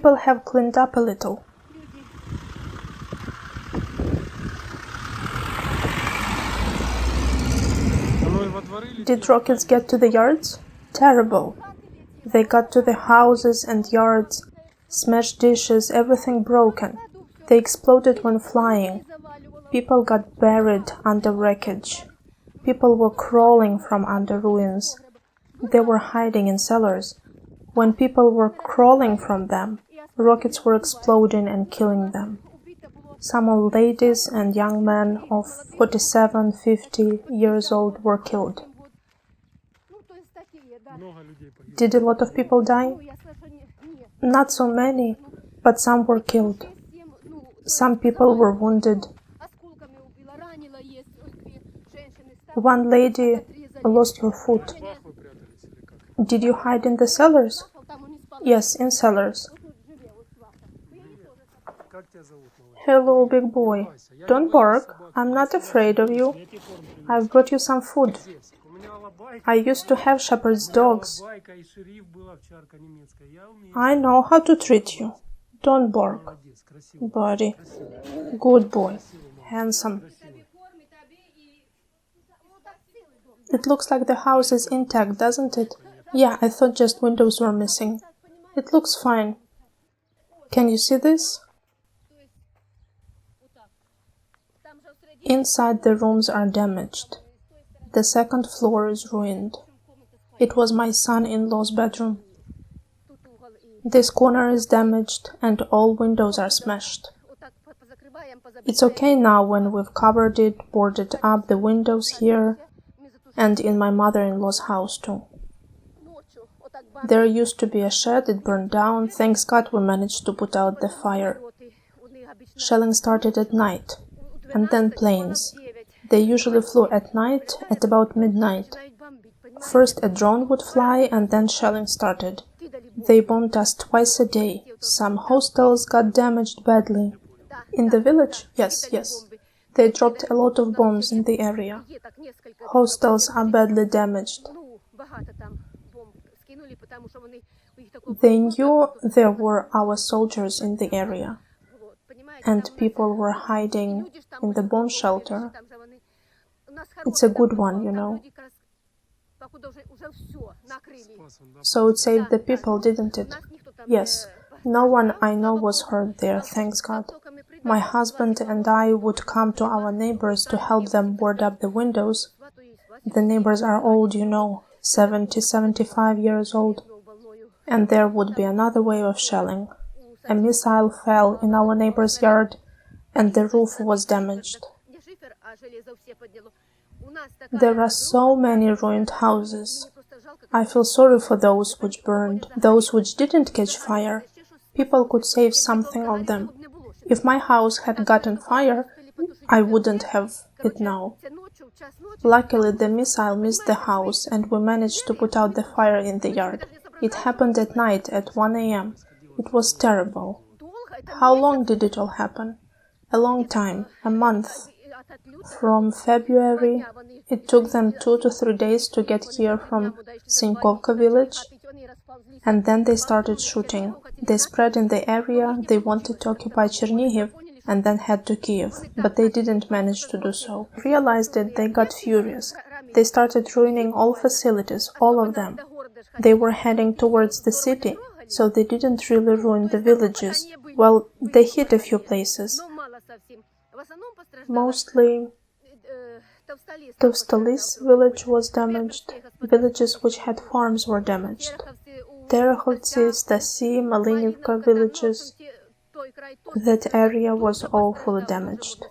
people have cleaned up a little. Did rockets get to the yards? Terrible. They got to the houses and yards, smashed dishes, everything broken. They exploded when flying. People got buried under wreckage. People were crawling from under ruins. They were hiding in cellars. When people were crawling from them, rockets were exploding and killing them. Some old ladies and young men of 47, 50 years old were killed. Did a lot of people die? Not so many, but some were killed. Some people were wounded. One lady lost her foot. Did you hide in the cellars? Yes, in cellars. Hello, big boy. Don't bark. I'm not afraid of you. I've brought you some food. I used to have shepherd's dogs. I know how to treat you. Don't bark. Buddy. Good boy. Handsome. It looks like the house is intact, doesn't it? Yeah, I thought just windows were missing. It looks fine. Can you see this? Inside the rooms are damaged. The second floor is ruined. It was my son-in-law's bedroom. This corner is damaged and all windows are smashed. It's okay now when we've covered it, boarded up the windows here and in my mother-in-law's house too. There used to be a shed, it burned down. Thanks God we managed to put out the fire. Shelling started at night, and then planes. They usually flew at night, at about midnight. First a drone would fly and then shelling started. They bombed us twice a day. Some hostels got damaged badly. In the village? Yes. They dropped a lot of bombs in the area. Hostels are badly damaged. They knew there were our soldiers in the area, and people were hiding in the bomb shelter. It's a good one, you know. So it saved the people, didn't it? Yes. No one I know was hurt there, thanks God. My husband and I would come to our neighbors to help them board up the windows. The neighbors are old, you know, 70, 75 years old. And there would be another wave of shelling. A missile fell in our neighbor's yard, and the roof was damaged. There are so many ruined houses. I feel sorry for those which burned, those which didn't catch fire. People could save something of them. If my house had gotten fire, I wouldn't have it now. Luckily, the missile missed the house, and we managed to put out the fire in the yard. It happened at night at 1 a.m. It was terrible. How long did it all happen? A long time, a month. From February, it took them 2 to 3 days to get here from Chernigov village, and then they started shooting. They spread in the area, they wanted to occupy Chernihiv and then head to Kiev, but they didn't manage to do so. Realized it, they got furious. They started ruining all facilities, all of them. They were heading towards the city, so they didn't really ruin the villages. Well, they hit a few places. Mostly, Novoselivka village was damaged. Villages which had farms were damaged. Chernihiv, Stasi, Malinivka villages. That area was all fully damaged.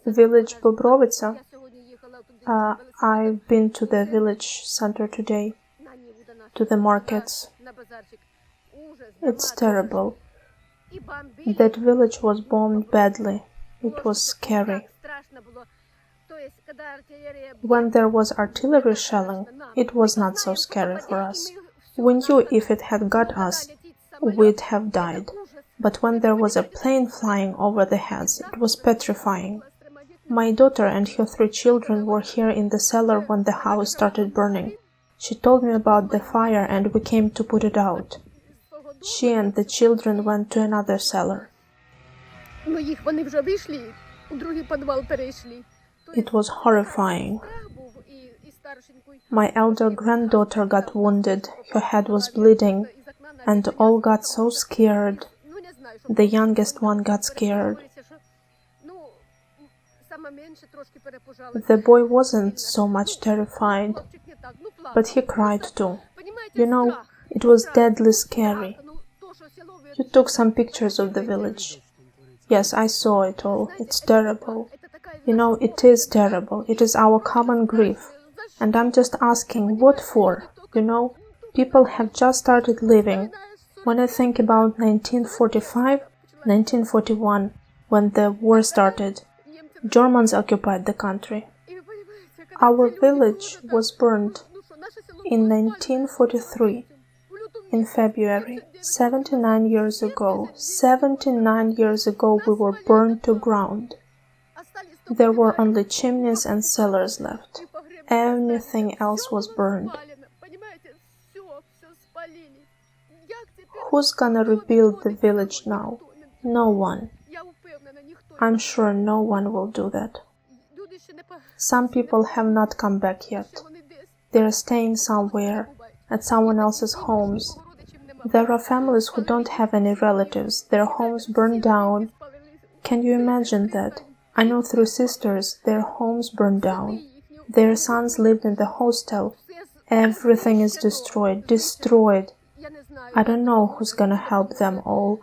Village Bobrovica. I've been to the village center today, to the markets. It's terrible. That village was bombed badly. It was scary. When there was artillery shelling, it was not so scary for us. We knew if it had got us, we'd have died. But when there was a plane flying over the heads, it was petrifying. My daughter and her 3 children were here in the cellar when the house started burning. She told me about the fire and we came to put it out. She and the children went to another cellar. It was horrifying. My elder granddaughter got wounded, her head was bleeding, and all got so scared. The youngest one got scared. The boy wasn't so much terrified, but he cried too. You know, it was deadly scary. You took some pictures of the village. Yes, I saw it all. It's terrible. You know, it is terrible. It is our common grief. And I'm just asking, what for? You know, people have just started living. When I think about 1945, 1941, when the war started, Germans occupied the country. Our village was burned in 1943, in February, 79 years ago. 79 years ago we were burned to ground. There were only chimneys and cellars left. Everything else was burned. Who's gonna rebuild the village now? No one. I'm sure no one will do that. Some people have not come back yet. They are staying somewhere, at someone else's homes. There are families who don't have any relatives, their homes burned down. Can you imagine that? I know 3 sisters, their homes burned down. Their sons lived in the hostel. Everything is destroyed. I don't know who's gonna help them all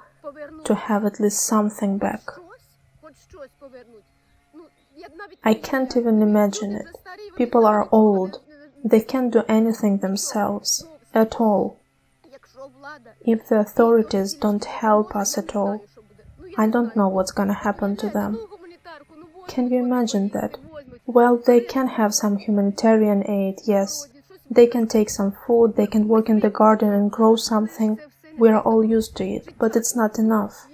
to have at least something back. I can't even imagine it. People are old. They can't do anything themselves, at all. If the authorities don't help us at all, I don't know what's gonna happen to them. Can you imagine that? Well, they can have some humanitarian aid, yes. They can take some food, they can work in the garden and grow something. We are all used to it, but it's not enough.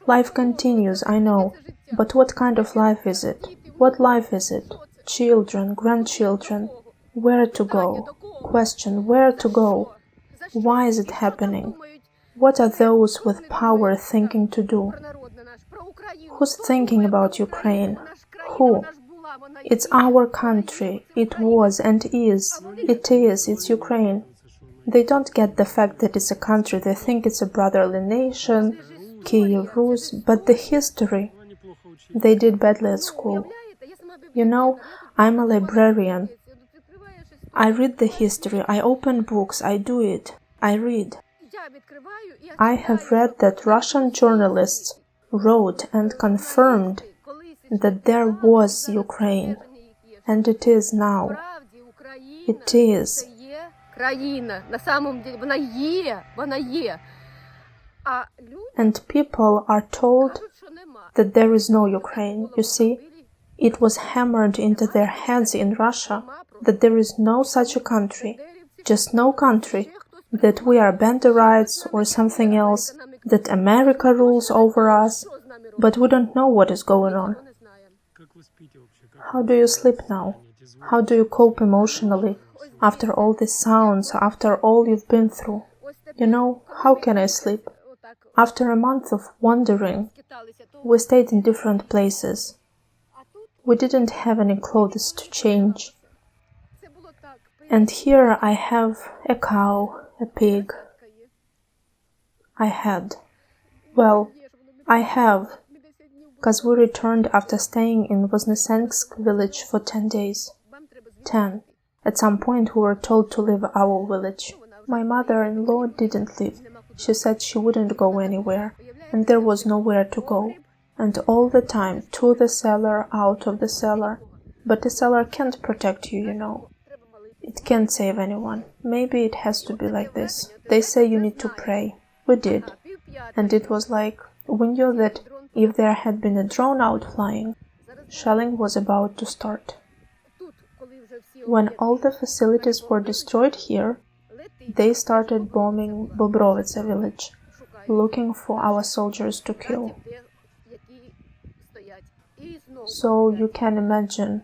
Life continues, I know. But what kind of life is it? What life is it? Children, grandchildren. Where to go? Question, where to go? Why is it happening? What are those with power thinking to do? Who's thinking about Ukraine? Who? It's our country. It was and is. It's Ukraine. They don't get the fact that it's a country. They think it's a brotherly nation, Kiev, Rus, but the history. They did badly at school. You know, I'm a librarian. I read the history, I open books, I do it. I read. I have read that Russian journalists wrote and confirmed that there was Ukraine, and it is now. It is. And people are told that there is no Ukraine. You see, it was hammered into their heads in Russia that there is no such a country, just no country, that we are Banderites or something else, that America rules over us, but we don't know what is going on. How do you sleep now? How do you cope emotionally after all these sounds, after all you've been through? You know, how can I sleep? After a month of wandering, we stayed in different places. We didn't have any clothes to change. And here I have a cow, a pig. I have, because we returned after staying in Voznesensk village for 10 days. 10. At some point we were told to leave our village. My mother-in-law didn't leave. She said she wouldn't go anywhere, and there was nowhere to go. And all the time, to the cellar, out of the cellar. But the cellar can't protect you, you know. It can't save anyone. Maybe it has to be like this. They say you need to pray. We did. And it was like, we knew that if there had been a drone out flying, shelling was about to start. When all the facilities were destroyed here, they started bombing Bobrovica village, looking for our soldiers to kill. So you can imagine,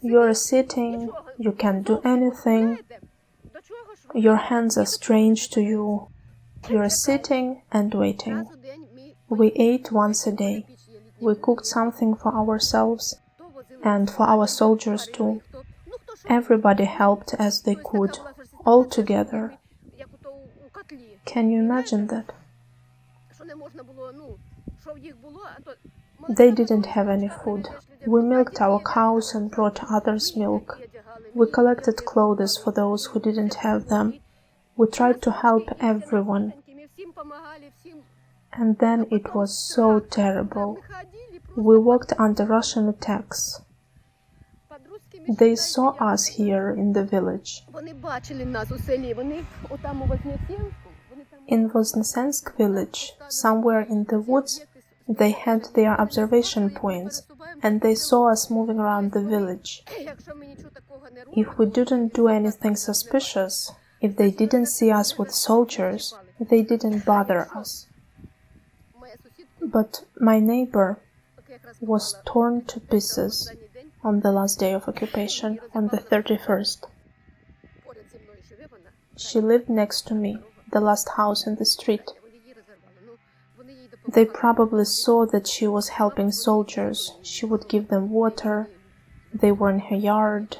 you're sitting, you can't do anything, Your hands are strange to you. You are sitting and waiting. We ate once a day. We cooked something for ourselves and for our soldiers too. Everybody helped as they could, all together. Can you imagine that? They didn't have any food. We milked our cows and brought others' milk. We collected clothes for those who didn't have them. We tried to help everyone. And then it was so terrible. We walked under Russian attacks. They saw us here in the village. In Voznesensk village, somewhere in the woods, they had their observation points, and they saw us moving around the village. If we didn't do anything suspicious, if they didn't see us with soldiers, they didn't bother us. But my neighbor was torn to pieces on the last day of occupation, on the 31st. She lived next to me, the last house in the street. They probably saw that she was helping soldiers. She would give them water. They were in her yard.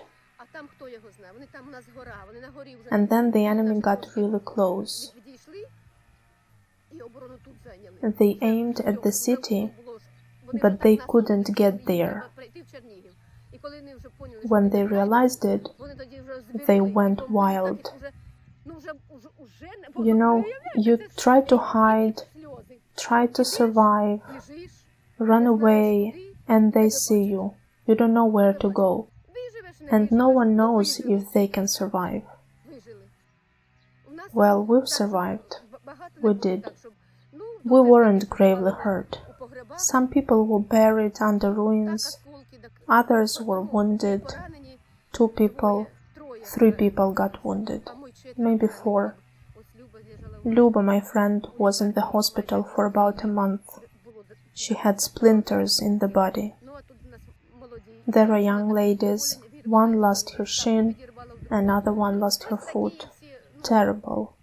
And then the enemy got really close. They aimed at the city, but they couldn't get there. When they realized it, they went wild. You know, you try to hide, try to survive, run away, and they see you. You don't know where to go. And no one knows if they can survive. Well, we've survived. We did. We weren't gravely hurt. Some people were buried under ruins. Others were wounded. 2 people, 3 people got wounded. Maybe 4. Luba, my friend, was in the hospital for about a month. She had splinters in the body. There are young ladies. One lost her shin, another one lost her foot. Terrible.